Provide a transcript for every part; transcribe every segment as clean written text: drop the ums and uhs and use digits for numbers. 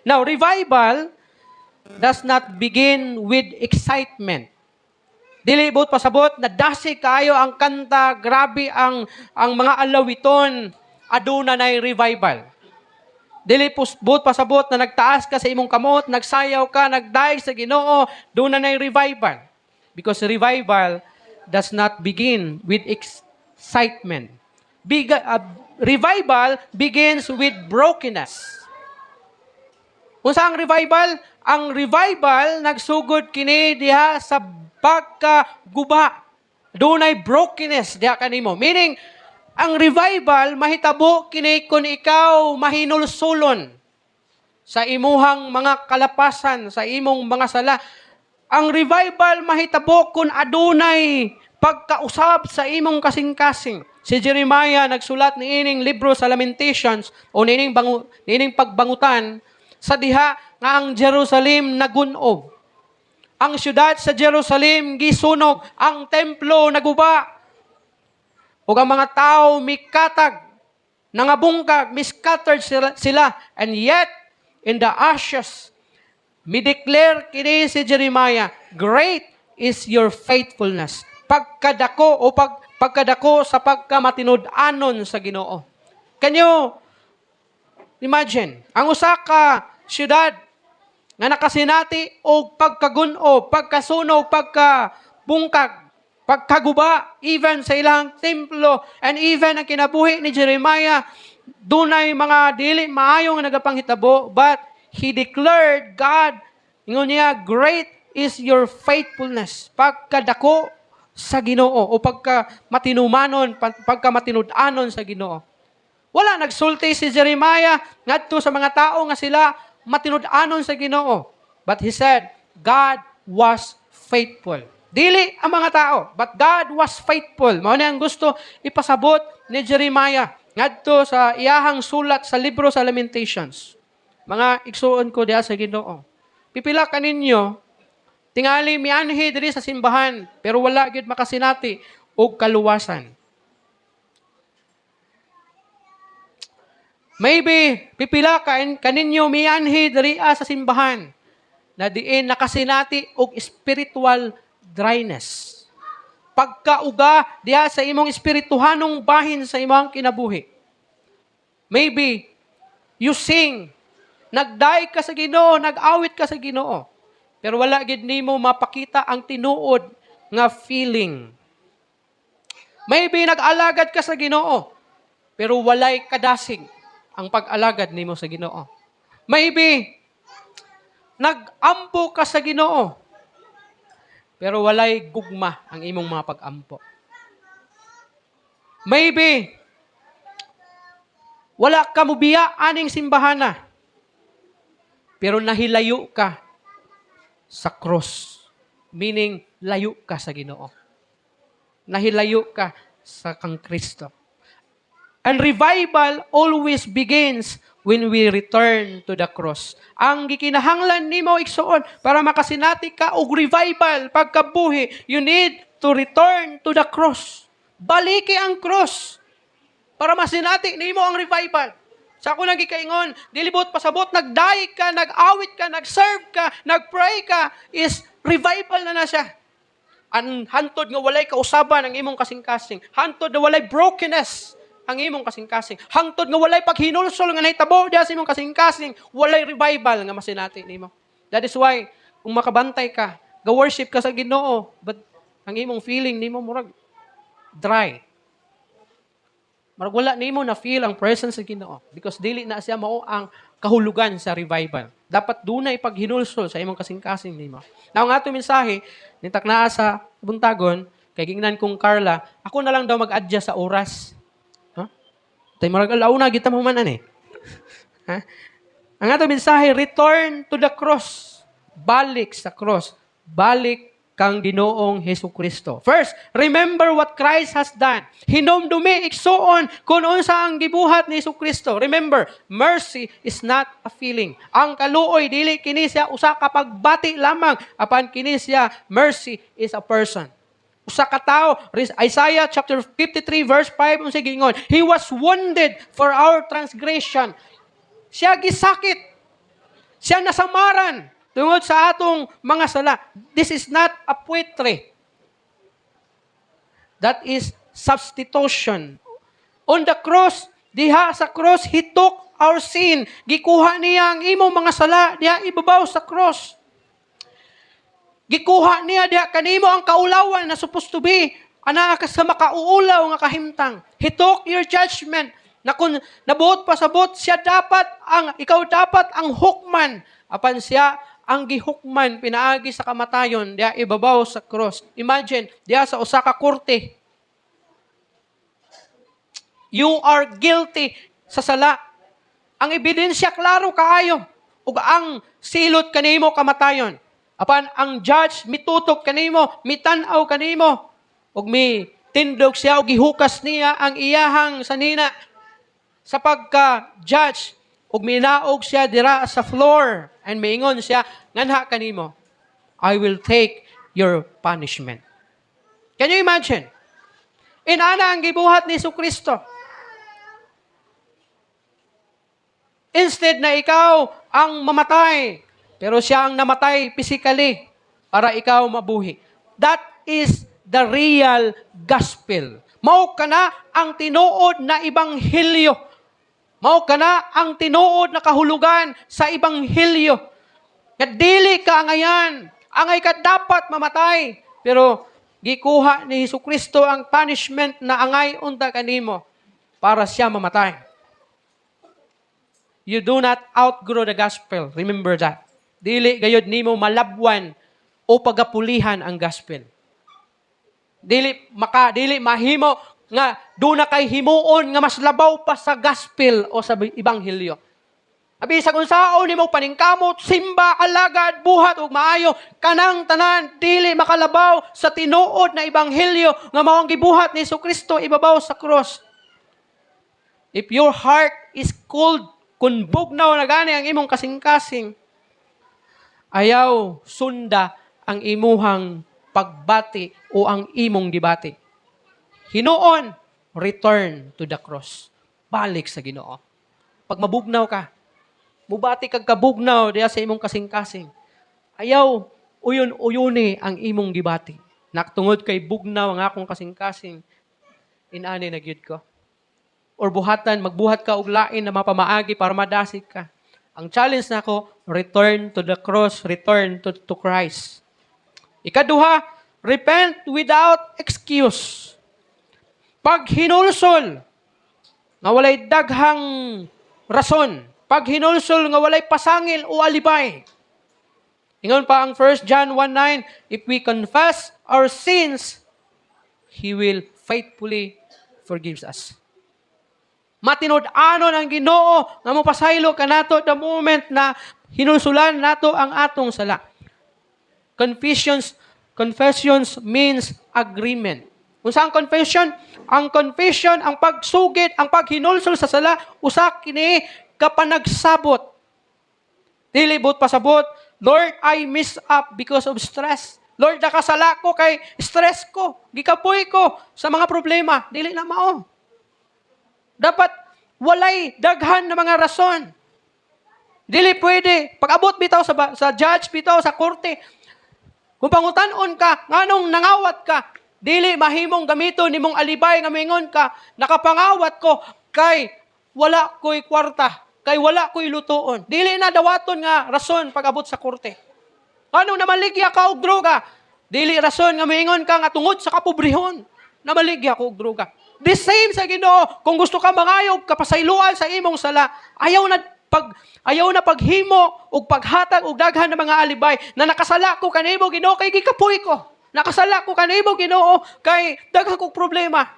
Now, revival does not begin with excitement. Dili buot pasabot na dasi kayo ang kanta, grabe ang mga alawiton, aduna nay revival. Dili buot pasabot na nagtaas ka sa imong kamot, nagsayaw ka, nagdaig sa Ginoo, duna nay revival. Because revival does not begin with excitement. Revival begins with brokenness. Kung saan ang revival? Ang revival nagsugod kini diha sa pagkaguba. Dunay brokenness diha kanimo. Meaning, ang revival mahitabo kini kung ikaw mahinulsulon sa imuhang mga kalapasan, sa imong mga sala. Ang revival mahitabo kung adunay pagkausab sa imong kasing-kasing. Si Jeremiah nagsulat niining libro sa Lamentations o niining pagbangutan sa diha nga ang Jerusalem nagunob. Ang syudad sa Jerusalem gisunog, ang templo naguba. Ug ang mga tao mikatag, nangabungkag, miscattered sila. And yet, in the ashes, mi-declare kini si Jeremiah, great is your faithfulness. Pagkadako sa pagkamatinud-anon sa Ginoo. Can you imagine? Ang usa ka syudad nga nakasinati og pagkaguno, pagkasunog, pagkabungkag, pagkaguba, even sa ilang templo, and even ang kinabuhi ni Jeremiah, dunay mga dili maayong nagapanghitabo, but he declared, God, ingon niya, great is your faithfulness. Pagkadako sa Ginoo, o pagkamatinumanon, pagkamatinud-anon sa Ginoo. Wala nagsulti si Jeremiah ngadto sa mga tao nga sila matinud-anon sa Ginoo. But he said, God was faithful. Dili ang mga tao, but God was faithful. Mao na ang gusto ipasabot ni Jeremiah ngadto sa iyahang sulat sa libro sa Lamentations. Mga igsuon ko diha sa Ginoo. Pipila kaninyo, tingali mianhi diri sa simbahan, pero wala gyud makasinati og kaluwasan. Maybe, pipila kaninyo mianhi diri sa simbahan na diin nakasinati og spiritual dryness. Pagkauga diha sa imong espirituhanong bahin sa imong kinabuhi. Maybe, you sing, nagday ka sa Ginoo, nag-awit ka sa Ginoo, pero wala gid nimo mapakita ang tinuod nga feeling. Maybe, nag-alagad ka sa Ginoo, pero walay kadasig ang pag-alagad nimo sa Ginoo. Maybe, nag-ampo ka sa Ginoo, pero walay gugma ang imong mga pag-ampo. Maybe, wala ka mubiya aning simbahana, pero nahilayo ka sa cross. Meaning, layo ka sa Ginoo. Nahilayo ka sa kang Kristo. And revival always begins when we return to the cross. Ang gikinahanglan nimo igsuon para makasinati ka og revival pagkabuhi, you need to return to the cross. Baliki ang cross para masinati nimo ang revival. Sa ako nagikaingon, dilibot pasabot, nagdaig ka, nag-awit ka, nag-serve ka, nag-pray ka, is revival na siya. Ang hantod nga walay kausaban ang imong kasing-kasing. Hantod na walay brokenness ang imong kasing-kasing. Hangtod nga walay paghinulsol nga nahitabo diha sa imong kasing-kasing, walay revival nga masinati nimo. That is why kung makabantay ka, ga-worship ka sa Ginoo, but ang imong feeling nimo murag dry. Murag wala nimo na feel ang presence sa Ginoo because dili na siya mao ang kahulugan sa revival. Dapat dunay paghinulsol sa imong kasing-kasing nimo. Now ang ato mensahe nitak naa sa buntagon kay gingnan kong Carla, ako na lang daw mag-adjust sa oras. Tay marag alaw na kita mo man ani. Ha? Ang ato mensahe, return to the cross. Balik sa cross. Balik kang Ginoong Hesukristo. First, remember what Christ has done. Hinomdumi igsuon kung unsa ang gibuhat ni Hesukristo. Remember, mercy is not a feeling. Ang kaluoy dili kini siya usa ka pagbati lamang, apan kini siya mercy is a person. Usa ka tawo, Isaiah chapter 53 verse 5 unsay giingon, he was wounded for our transgression. Siya gisakit. Siya nasamaran tungod sa atong mga sala. This is not a poetry. That is substitution. On the cross, diha sa cross, He took our sin. Gikuha niya ang imong mga sala, diha ibabaw sa cross. Gikuha niya diha kanimo ang kaulawan na supposed to be ana ka sa makauulaw nga kahimtang. He took your judgment. Na kung nabuot pa sa buot, ikaw dapat ang hukman. Apan siya ang gihukman, pinaagi sa kamatayon, diya ibabaw sa cross. Imagine, diya sa usa ka korte. You are guilty sa sala. Ang ebidensya klaro kaayo. Ug ang silot kanimo kamatayon. Apan ang judge mitutok kanimo, mitan-aw kanimo. Ug mi tindog siya ug gihukas niya ang iyahang sanina sa pagka-judge. Ug minaog siya dira sa floor and miingon siya, nganha kanimo, I will take your punishment. Can you imagine? Inana ang gibuhat ni Jesucristo. Instead na ikaw ang mamatay, pero siya ang namatay physically para ikaw mabuhi. That is the real gospel. Mao kana ang tinuod na ebanghelyo. Mao kana ang tinuod na kahulugan sa ebanghelyo. Nga dili ka angayan, angay ka dapat mamatay, pero gikuha ni Jesucristo ang punishment na angay unta kanimo para siya mamatay. You do not outgrow the gospel. Remember that. Dili gayud nimo malabwan o pagapulihan ang gospel. Dili mahimo nga doon na kay himuon nga mas labaw pa sa gospel o sa ebanghelyo. Abi sa kung saon nimo paningkamot, simba, alagad, buhat ug maayo, kanang tanan dili makalabaw sa tinuod na ebanghelyo nga mao ang gibuhat ni Jesucristo ibabaw sa cross. If your heart is cold, kun bugnaw na gani ang imong kasing-kasing, ayaw sunda ang imuhang pagbati o ang imong gibati. Hinuon, return to the cross. Balik sa Ginoo. Pag mabugnaw ka, mubati kag kabugnaw diya sa imong kasing-kasing. Ayaw, uyon-uyuni ang imong gibati. Naktungod kay bugnaw ang akong kasing-kasing, inani na gyud ko. Or magbuhat ka og lain na mapamaagi para madasig ka. Ang challenge nako, return to the cross, return to Christ. Ikaduha, repent without excuse. Pag hinulsol, nga walay daghang rason. Pag hinulsol, nga walay pasangil o alibay. Ingon pa ang 1 John 1:9, if we confess our sins, He will faithfully forgive us. Matinud-anon ang Ginoo nga mopasaylo kanato the moment na hinulsulan nato ang atong sala. Confessions means agreement. Unsa ang confession? Ang confession, ang pagsugid, ang paghinulsol sa sala, usa kini kapanagsabot. Dili but pasabot, Lord, I mess up because of stress. Lord, nakasala ko kay stress ko. Gikapoy ko sa mga problema. Dili na mao. Dapat walay daghan na mga rason. Dili pwede. Pag-abot bitaw sa judge, bitaw sa korte, kung pangutan-on ka, nganong nangawat ka, dili mahimong gamiton nimong alibay nga mingon ka, nakapangawat ko kay wala ko'y kwarta, kay wala ko'y lutuon. Dili na dawaton nga rason pag-abot sa korte. Anong namaligya ka og droga? Dili rason nga mingon ka nga tungod sa kapobrehon, namaligya ko og droga. The same sa Ginoo, kung gusto ka mangayog kapasayloan sa imong sala, ayaw na paghimo og paghatag og daghan ng mga alibay na nakasala ko kanimo Ginoo kay gikapoy ko. Nakasala ko kanimo Ginoo kay daghan kog problema.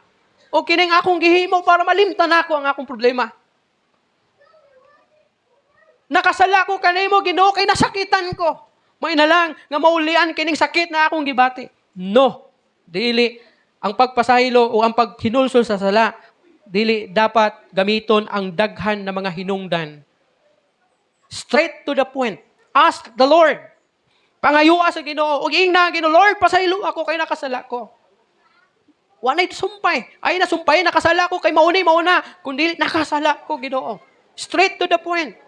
O kining akong gihimo para malimtan nako ang akong problema. Nakasala ko kanimo Ginoo kay nasakitan ko. May na lang nga maulian kining sakit na akong gibati. No, dili. Ang pagpasaylo o ang paghinulsol sa sala, dili dapat gamiton ang daghan na mga hinungdan. Straight to the point. Ask the Lord. Pangayua sa Ginoo. Ug ingna Ginoo, Lord, pasaylo ako kay nakasala ko. Wanay sumpay. Ay nasumpay, nakasala ko kay mauna. Kundi nakasala ko Ginoo. Straight to the point.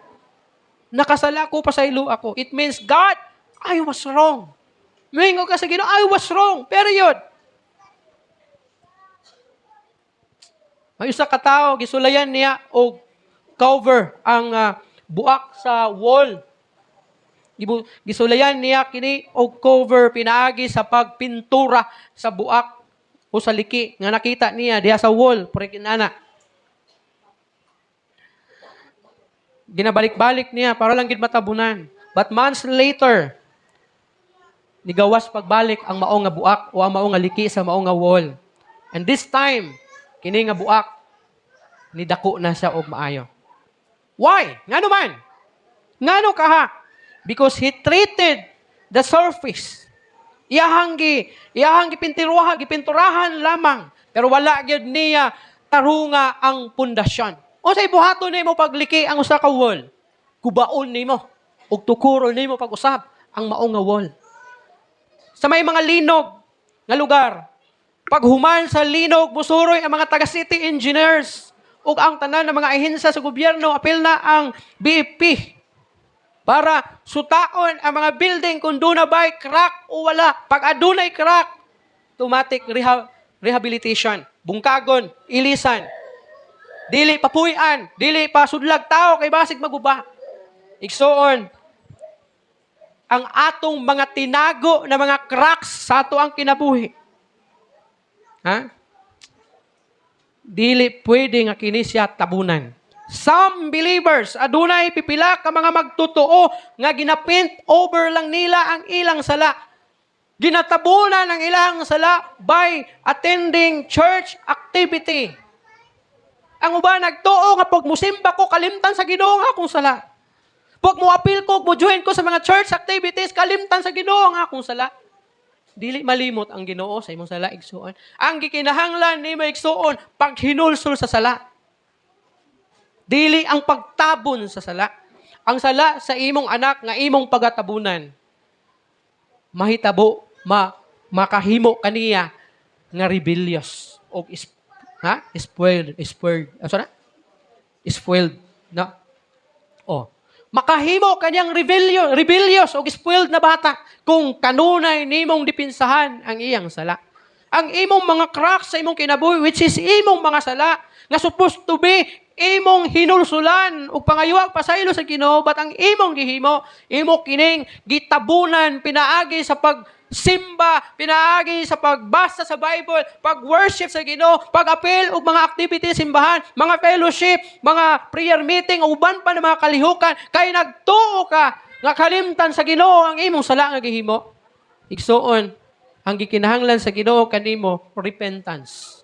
Nakasala ko, pasaylo ako. It means, God, I was wrong. Mingo ka sa Ginoo, I was wrong. Period. May usa ka tawo, gisulayan niya o cover ang buak sa wall. Gisulayan niya kini og cover pinaagi sa pagpintura sa buak o sa liki nga nakita niya diha sa wall purikinana. Ginabalik-balik niya para lang gid matabunan. But months later, nigawas pagbalik ang mao nga buak o ang mao nga liki sa mao nga wall. And this time, kini nga buak nidako na siya og maayo. Why? Ngano man? Ngano kaha? Because he treated the surface. Iyahang gipinturahan lamang. Pero wala gyud niya tarunga ang pundasyon. Unsay buhaton nimo pagliki ang usa ka wall? Kubaon nimo ug tukuron nimo pag-usab ang mao nga wall. Sa may mga linog nga lugar, pag human sa linog, musuroy ang mga taga-city engineers ug ang tanan ng mga ahensya sa gobyerno, apil na ang BFP para sutaon ang mga building kung doon na ba'y crack o wala. Pag adunay crack, automatic rehabilitation. Bungkagon, ilisan. Dili papuyan, dili pa sudlag tao kay basig maguba. Igsoon, ang atong mga tinago na mga cracks sa ato ang kinabuhi. Ha? Dili pwede nga kini siya tabunan. Some believers, adunay pipila ka mga magtotoo nga ginapint over lang nila ang ilang sala. Ginatabunan ang ilang sala by attending church activity. Ang uban nagtuo nga pag musimba ko, kalimtan sa Ginoo nga akong sala. Pag muapil ko, mo-join ko sa mga church activities, kalimtan sa Ginoo nga akong sala. Dili malimot ang Ginoo sa imong sala, igsuon. Ang gikinahanglan nimo igsuon, paghinulsol sa sala. Dili ang pagtabon sa sala. Ang sala sa imong anak nga imong pagatabunan. Mahitabo, makahimo kaniya nga rebellious o spoiled. Spoiled. No? Oh. Makahimo kanyang rebellious o spoiled na bata kung kanunay nimong dipinsahan ang iyang sala. Ang imong mga cracks sa imong kinabuhi, which is imong mga sala, nga supposed to be imong hinulsulan o pangayuwag pasaylo sa Ginoo, but ang imong gihimo, imo kining gitabunan pinaagi sa pagsimba, pinaagi sa pagbasa sa Bible, pag-worship sa Ginoo, pag-apil og mga activities simbahan, mga fellowship, mga prayer meeting, uban pa ng mga kalihukan, kay nagtuo ka nga kalimtan sa Ginoo ang imong sala nga gihimo. Igsuon, ang gikinahanglan sa Ginoo kanimo repentance.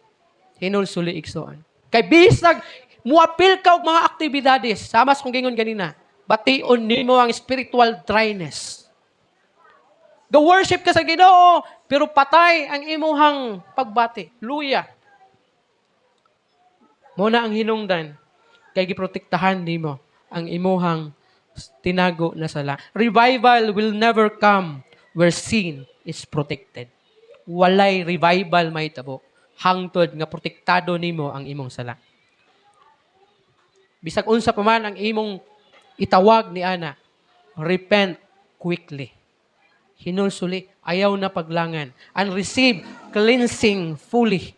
Hinulsuli igsuon. Kay bisag muapil ka og mga aktibidades, samas kung gingon ganina, bation nimo ang spiritual dryness. Ga-worship ka sa Ginoo, pero patay ang imuhang pagbati. Luya. Muna ang hinungdan, kay giprotektahan nimo ang imuhang tinago na sala. Revival will never come where sin is protected. Walay revival mahitabo. Hangtod nga protektado nimo ang imong sala. Bisag unsa pa man ang imong itawag ni ana, repent quickly. Hinulsuli, ayaw na paglangan. And receive cleansing fully.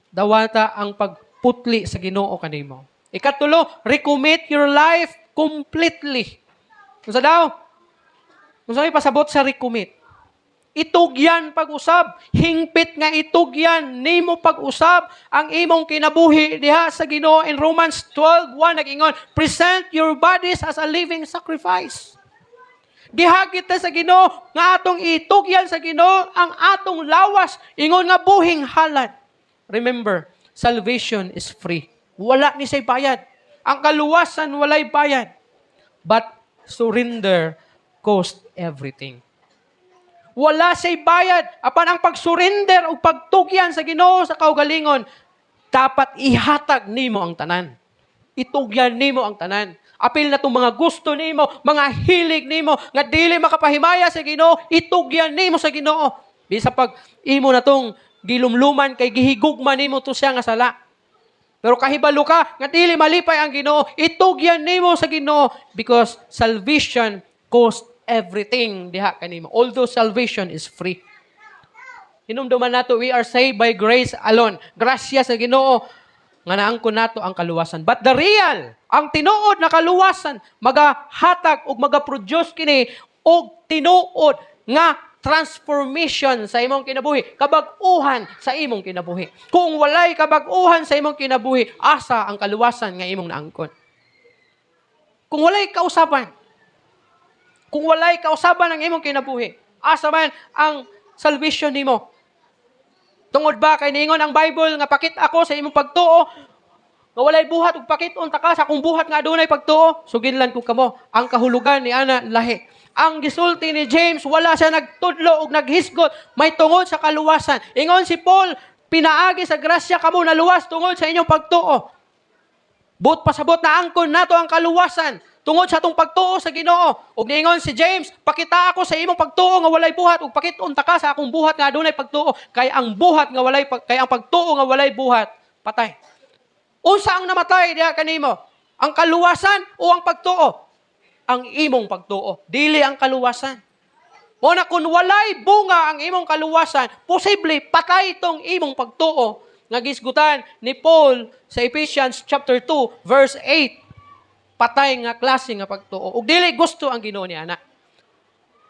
Dawata ang pagputli sa Ginoo kanimo. Ikatulo, recommit your life completely. Unsa daw? Unsa may pasabot sa recommit? Itugyan pag-usab, hingpit nga itugyan nimo pag-usab ang imong kinabuhi diha sa Ginoo. In Romans 12:1 nag-ingon, present your bodies as a living sacrifice. Gihagit ta sa Ginoo nga atong itugyan sa Ginoo ang atong lawas, ingon nga buhing halad. Remember, salvation is free. Wala ni say bayad. Ang kaluwasan walay bayad. But surrender cost everything. Wala say bayad. Apan ang pag-surrender o pagtugyan sa Ginoo sa kaugalingon, dapat ihatag nimo ang tanan. Itugyan nimo ang tanan. Apil na itong mga gusto nimo, mga hilig nimo, nga dili makapahimaya sa Ginoo, itugyan nimo sa Ginoo. Bisa pag imo na itong gilumluman kay gihigugma nimo to siya nga sala. Pero kahibalo ka nga dili malipay ang Ginoo, itugyan nimo sa Ginoo because salvation cost everything diha kanimo. Although salvation is free. Hinumduman nato, we are saved by grace alone. Grasya sa Ginoo nga naangkon nato ang kaluwasan. But the real, ang tinuod na kaluwasan, magahatag ug magaproduce kini og tinuod nga transformation sa imong kinabuhi, kabag-uhan sa imong kinabuhi. Kung walay kabag-uhan sa imong kinabuhi, asa ang kaluwasan nga imong naangkon? Kung walay kausaban ang imong kinabuhi, asa man ang salvation nimo? Tungod ba kay niingon ang Bible nga pakit ako sa imong pagtuo, nga walay buhat ug pakiton ta ka sa akong buhat nga adunay pagtuo, sugidlan ko kamo ang kahulugan ni ana lahi. Ang gisulti ni James, wala siya nagtudlo ug naghisgot, may tungod sa kaluwasan. Ingon si Paul, pinaagi sa grasya kamo naluwas tungod sa inyong pagtuo. But pasabot na angkon nato ang kaluwasan tungod sa atong pagtuo sa Ginoo. Ug niingon si James, pakita ako sa imong pagtuo nga walay buhat ug pakiton ta ka sa akong buhat nga adunay pagtuo, kay ang pagtuo nga walay buhat patay. Unsa ang namatay diha kanimo? Ang kaluwasan o ang pagtuo? Ang imong pagtuo, dili ang kaluwasan. Muna kung walay bunga ang imong kaluwasan, posible patay itong imong pagtuo. Nga gisgutan ni Paul sa Ephesians chapter 2 verse 8. Patay nga klase nga pagtuo. Ug dili gusto ang Ginoo ni ana.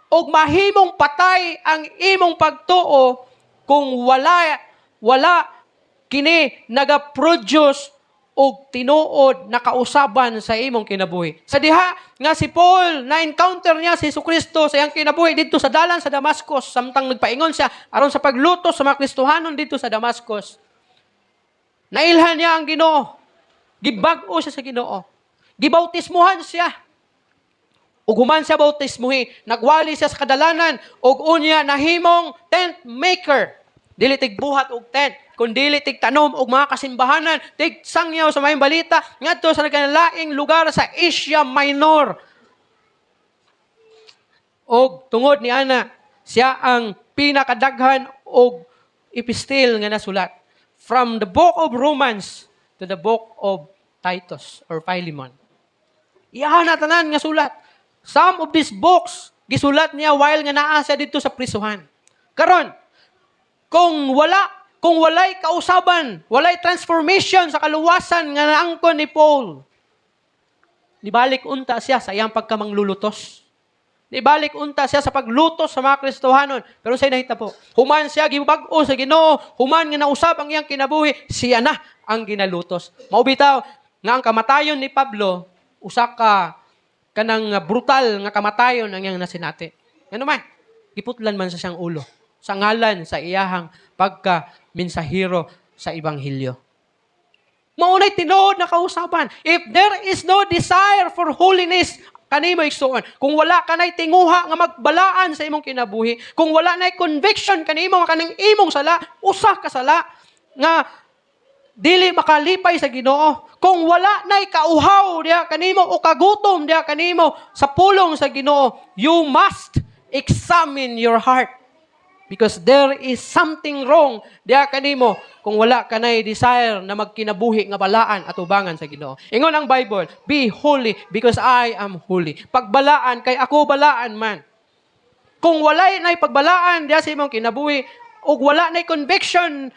Ug mahimong patay ang imong pagtuo kung wala kini naga-produce og tinuod na kausaban sa imong kinabuhi. Sa diha nga si Paul na-encounter niya si Jesucristo sa iyang kinabuhi dito sa dalan sa Damascus, samtang nagpaingon siya aron sa paglutos sa mga Kristohanon dito sa Damascus. Nailhan niya ang Ginoo. Gibag-o siya sa Ginoo. Gibautismuhan siya. Ug human siya bautismuhi, nagwali siya sa kadalanan ug unya nahimong tent maker. Dili tig buhat og tent, kun dili tig tanom og mga kasimbahanan, tig sangyaw sa mayong balita ngadto sa nagkalaing lugar sa Asia Minor. Og tungod ni ana, siya ang pinakadaghan og epistil nga nasulat from the book of Romans to the book of Titus or Philemon. Iyahan na tanan nga sulat. Some of these books gisulat niya while nga naa siya dito sa prisuhan. Karon, kung walay kausaban, walay transformation sa kaluwasan nga naangkon ni Paul, nibalik unta siya sa iyang pagkamanglulutos. Nibalik unta siya sa paglutos sa mga Kristohanon. Pero sa'yo nahita po, human siya gibag-o sa Ginoo, human nga nausab ang iyang kinabuhi, siya na ang ginalutos. Maubitaw nga ang kamatayon ni Pablo, usa ka kanang brutal nga kamatayon ang iyang nasinati. Ano man, giputlan man sa siyang ulo sa ngalan sa iyahang pagka-minsahero sa Ebanghelyo. Maunay tinuod na kausaban. If there is no desire for holiness, kanimo igsuon. Kung wala ka na'y tinguha nga magbalaan sa imong kinabuhi, kung wala na'y conviction kanimo nga kanang imong sala, usa ka sala nga dili makalipay sa Ginoo. Kung wala na'y kauhaw diha kanimo o kagutom diha kanimo sa pulong sa Ginoo, you must examine your heart. Because there is something wrong diha kanimo kung wala ka na'y desire na magkinabuhi nga balaan at ubangan sa Ginoo. Ingon ang Bible, be holy because I am holy. Pagbalaan kay ako balaan man. Kung walay na'y pagbalaan diha sa imong kinabuhi ug wala na'y conviction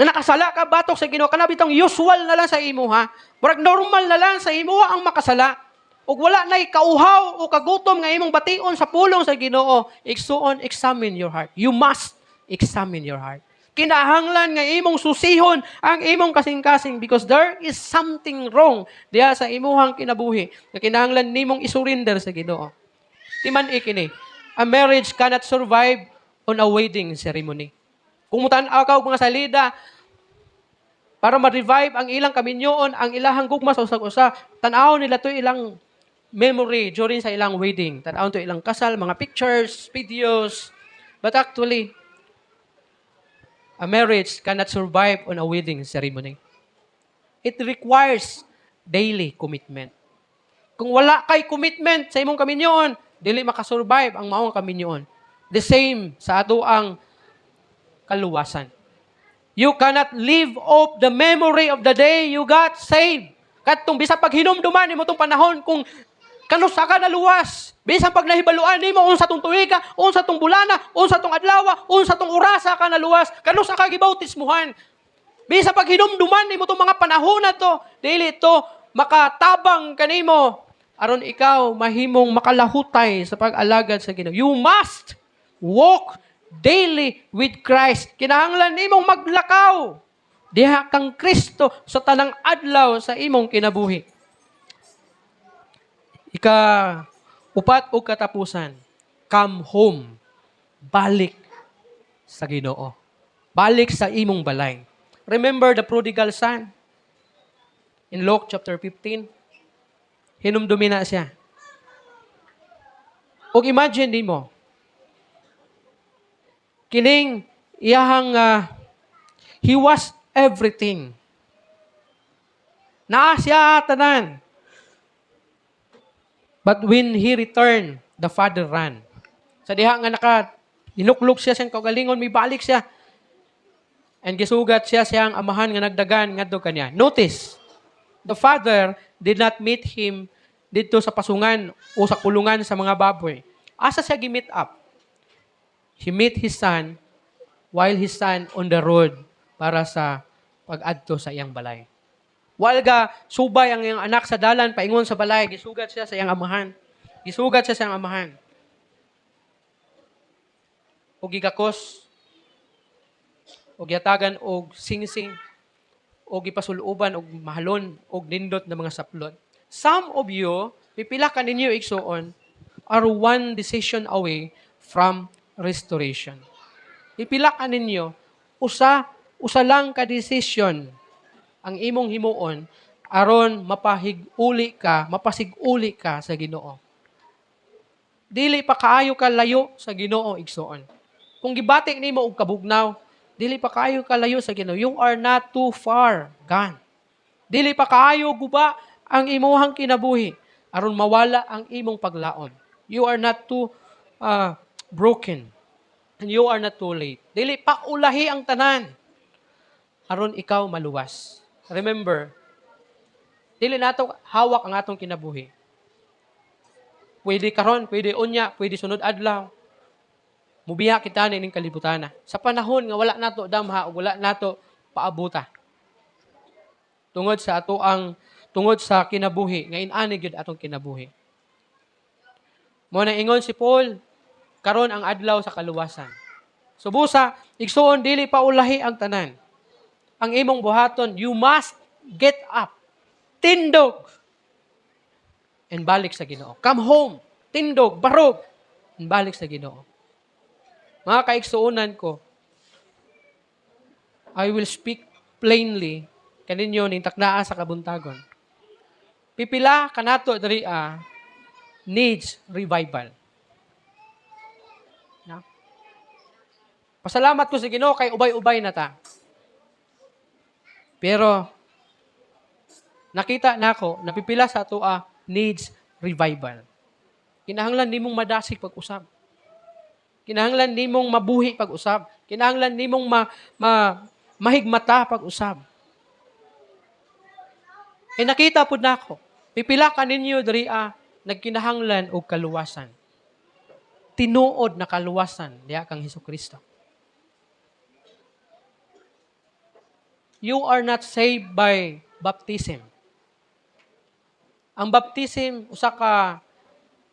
na nakasala ka batok sa Ginoo, kana bitong usual na lang sa imo ha. Murag normal na lang sa imo ang makasala. Ug wala na'y kauhaw o kagutom nga imong bation sa pulong sa Ginoo, igsuon, examine your heart. You must examine your heart. Kinahanglan nga imong susihon ang imong kasing-kasing because there is something wrong diha sa imuhang kinabuhi nga kinahanglan nimong isurrender sa Ginoo. Timan ikini, a marriage cannot survive on a wedding ceremony. Kung mutan-aw ka og mga salida para ma-revive ang ilang kaminyoon, ang ilahang gugma sa usag-usa, tan-aw nila to ilang memory during sa ilang wedding. Tan-aw to ilang kasal, mga pictures, videos. But actually, a marriage cannot survive on a wedding ceremony. It requires daily commitment. Kung wala kay commitment sa imong kaminyoon, dili makasurvive ang maong kaminyoon. The same sa ato ang kaluwasan. You cannot live off the memory of the day you got saved. Katong bisa pag hinumduman nimo tong panahon kung kanusa ka naluwas. Bisan pag nahibaluan nimo unsa tong tuiga, unsa tong bulana, unsa tong adlaw, unsa tong orasa ka naluwas, kanusa ka gibautismuhan. Bisan pag hinumduman nimo tong mga panahon na to, dili to makatabang kanimo aron ikaw mahimong makalahutay sa pag-alagad sa Ginoo. You must walk daily with Christ. Kinahanglan nimong maglakaw diha kang Kristo sa tanang adlaw sa imong kinabuhi. Upat o katapusan, come home. Balik sa Ginoo. Balik sa imong balay. Remember the prodigal son? In Luke chapter 15, hinumdumi na siya. Og imagine din mo, kining iyahang he was everything. Naa siya tanan. But when he returned, the father ran. Sa diha nga hinuklok siya siyang kaugalingon, may balik siya. And gisugat siya siyang amahan nga nagdagan ngadto kaniya. Notice, the father did not meet him dito sa pasungan o sa kulungan sa mga baboy. Asa siya gi-meet up? He met his son while his son on the road para sa pag-adto sa iyang balay. While subay ang iyang anak sa dalan, paingon sa balay, gisugat siya sa iyang amahan. Gisugat siya sa iyang amahan. O gigakos, o giatagan, o singsing, o gipasuluban, o mahalon, o nindot na mga saplot. Some of you, pipila ka ninyo igsuon, are one decision away from restoration. Pipila ka ninyo, usa lang ka decision ang imong himuon aron mapahig-uli ka, mapasig-uli ka sa Ginoo. Dili pa kaayo ka layo sa Ginoo igsuon. Kung gibatik nimo og kabugnaw, dili pa kaayo ka layo sa Ginoo. You are not too far gone. Dili pa kaayo guba ang imuhang kinabuhi aron mawala ang imong paglaom. You are not too broken. And you are not too late. Dili pa ulahi ang tanan aron ikaw maluwas. Remember, dili nato hawak ang atong kinabuhi. Pwede karon, pwede unya, pwede sunod adlaw. Mubiya kita ning kalibutan. Sa panahon nga wala nato damha o wala nato paabuta. Tungod sa kinabuhi, nga inani gyud atong kinabuhi. Mo na ingon si Paul, karon ang adlaw sa kaluwasan. Subusa, igsuon dili pa ulahi ang tanan. Ang imong buhaton, you must get up. Tindog. And balik sa Ginoo. Come home. Tindog, barog. And balik sa Ginoo. Mga kaigsuonan ko, I will speak plainly kaninyo ning taknaa sa kabuntagon. Pipila kanato diri needs revival. Na? Pasalamat ko sa Ginoo kay ubay-ubay na ta. Pero nakita nako napipila sa atoa needs revival. Kinahanglan nimong madasig pag-usab. Kinahanglan nimong mabuhi pag-usab. Kinahanglan nimong mahigmata pag-usab. Nakita pud nako, pipila ka ninyo diri nagkinahanglan og kaluwasan. Tinuod na kaluwasan diha kang Hesukristo. You are not saved by baptism. Ang baptism usa ka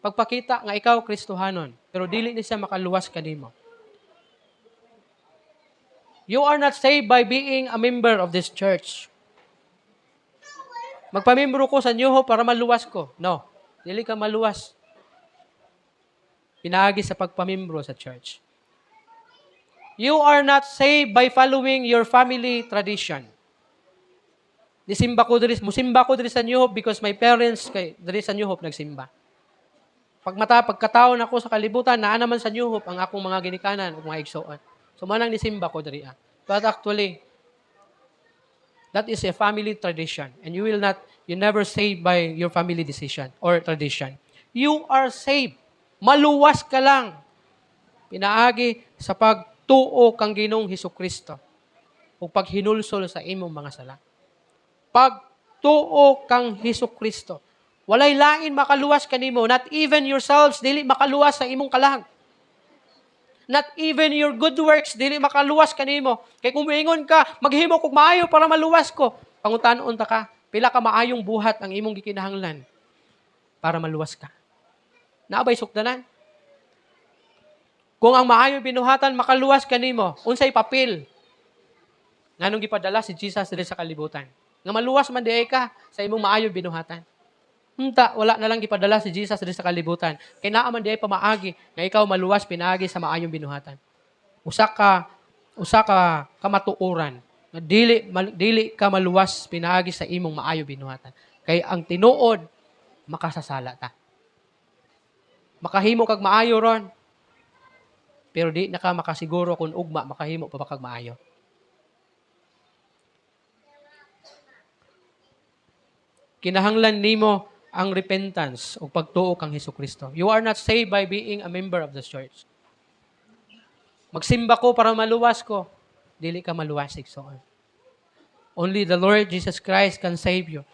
pagpakita nga ikaw Kristohanon, pero dili ni siya makaluwas kanimo. You are not saved by being a member of this church. Magpamembro ko sa New Hope para maluwas ko. No, dili ka maluwas. Pinaagi sa pagpamembro sa church. You are not saved by following your family tradition. Musimba ko diri sa New Hope because my parents kay diri sa New Hope nagsimba. Pagkataon ako sa kalibutan, naa naman sa New Hope ang akong mga ginikanan o mga igsoon. So manang nisimba ko diri. But actually, that is a family tradition. And you never saved by your family decision or tradition. You are saved. Maluwas ka lang. Pinaagi sa pagtuo kang Ginoong Hesukristo. ug paghinulsol sa imong mga sala. Pagtuo kang Hesukristo. Walay lain makaluwas kanimo, not even yourselves dili makaluwas sa imong kalag. Not even your good works dili makaluwas kanimo. Kay kung moingon ka, maghimo kog maayo para maluwas ko. Pangutan-on ta ka, pila ka maayong buhat ang imong gikinahanglan para maluwas ka. Naabay sukdanan. Kung ang maayong binuhatan makaluwas kanimo, unsay papel nganong gipadala si Jesus diri sa kalibutan. Nga maluwas man diay ka sa imong maayong binuhatan. Hunta, wala na lang gipadala si Jesus diri sa kalibutan. Kay naa man diay pamaagi nga ikaw maluwas pinaagi sa maayong binuhatan. Usa ka kamatuoran nga dili ka maluwas pinaagi sa imong maayong binuhatan. Kay ang tinuod makasasala ta. Makahimo kag maayo ron. Pero di na ka makasiguro kung ugma makahimo pa ba kag maayo. Kinahanglan nimo ang repentance o pagtuo kang Hesukristo. You are not saved by being a member of the church. Magsimba ko para maluwas ko. Dili ka maluwas, igsoon. Only the Lord Jesus Christ can save you.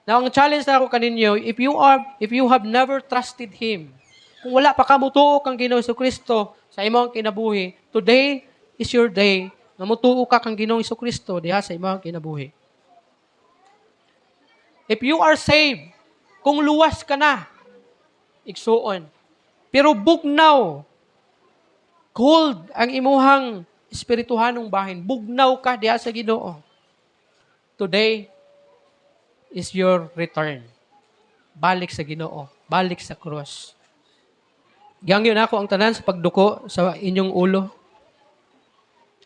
Now, ang challenge na ako kaninyo, if you have never trusted Him, kung wala pa ka mutuo kang Ginoong Hesukristo sa imong kinabuhi, today is your day na mutuo ka kang Ginoong Hesukristo diha sa imong kinabuhi. If you are saved, kung luwas ka na, igsuon. Pero bugnaw, cold ang imuhang espirituhanong bahin. Bugnaw ka diha sa Ginoo. Today is your return. Balik sa Ginoo. Balik sa cross. Giyangyo na ako ang tanan sa pagduko sa inyong ulo.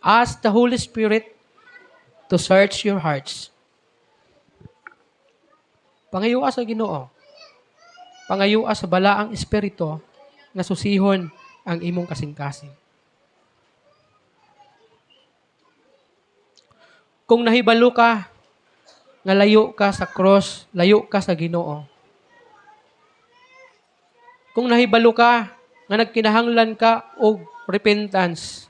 Ask the Holy Spirit to search your hearts. Pangayua sa Ginoo. Pangayua sa balaang espiritu nga susihon ang imong kasing-kasing. Kung nahibalo ka nga layo ka sa cross, layo ka sa Ginoo. Kung nahibalo ka nga nagkinahanglan ka og repentance.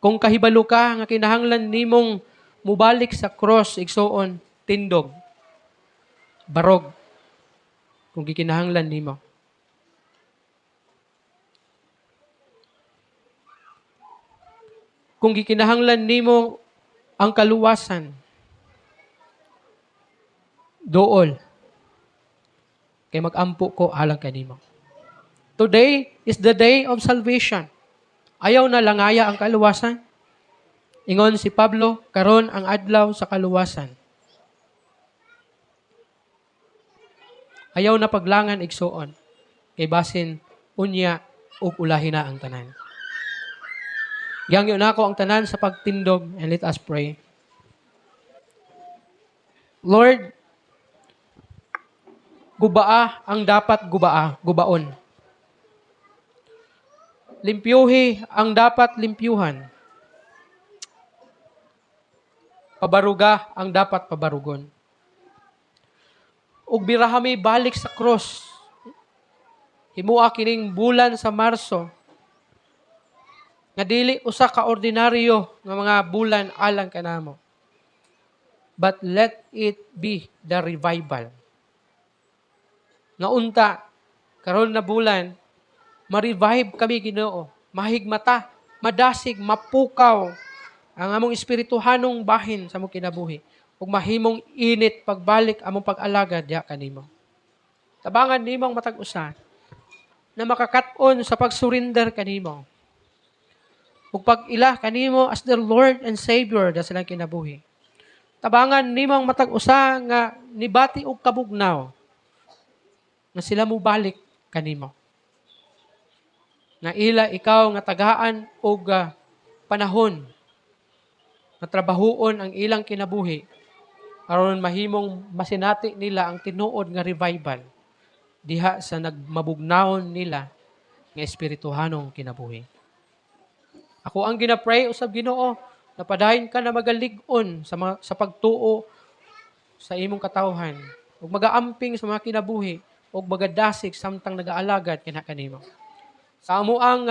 Kung kahibalo ka nga kinahanglan nimong mubalik sa cross, igsoon, tindog, barog, kung gikinahanglan nimo. Kung gikinahanglan nimo ang kaluwasan, dool, kay mag-ampo ko alang kanimo. Today is the day of salvation. Ayaw na langaya ang kaluwasan. Ingon si Pablo, karon ang adlaw sa kaluwasan. Ayaw na paglangan igsuon. Kay basin, unya, ug ulahin na ang tanan. Giyangyo na ako ang tanan sa pagtindog, and let us pray. Lord, gubaa ang dapat gubaon. Limpyuhi ang dapat limpyuhan. Pabaruga ang dapat pabarugon. Ug birahami balik sa cross. Himua kining bulan sa Marso. Nga dili usa ka ordinaryo nga mga bulan alang kanamo. But let it be the revival. Nga unta, karon na bulan, ma-revive kami Ginoo, mahigmata, madasig, mapukaw ang among espirituhanong bahin sa among kinabuhi ug mahimong init pagbalik among pag-alagad diha kanimo. Tabangan nimong matag usa na makakat-on sa pag-surrender kanimo. Ug pag-ila kanimo as the Lord and Savior da silang kinabuhi. Tabangan nimong matag usa nga nibati og kabugnaw nga sila mo balik kanimo. Na ila ikaw nga tagaan og panahon na trabahoon ang ilang kinabuhi aron mahimong masinati nila ang tinuod nga revival diha sa nagmabugnawon nila nga espirituhanong kinabuhi. Ako ang ginapray usab Ginoo, napadayon ka na magalig-on sa pagtuo sa imong katawhan ug magaamping sa mga kinabuhi ug magadasig samtang nagaalagad kanimo. Sa amo ang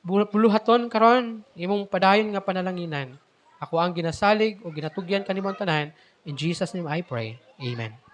buluhaton karon imong padayon nga panalanginan. Ako ang ginasalig o ginatugyan kanimong tanan. In Jesus' name I pray. Amen.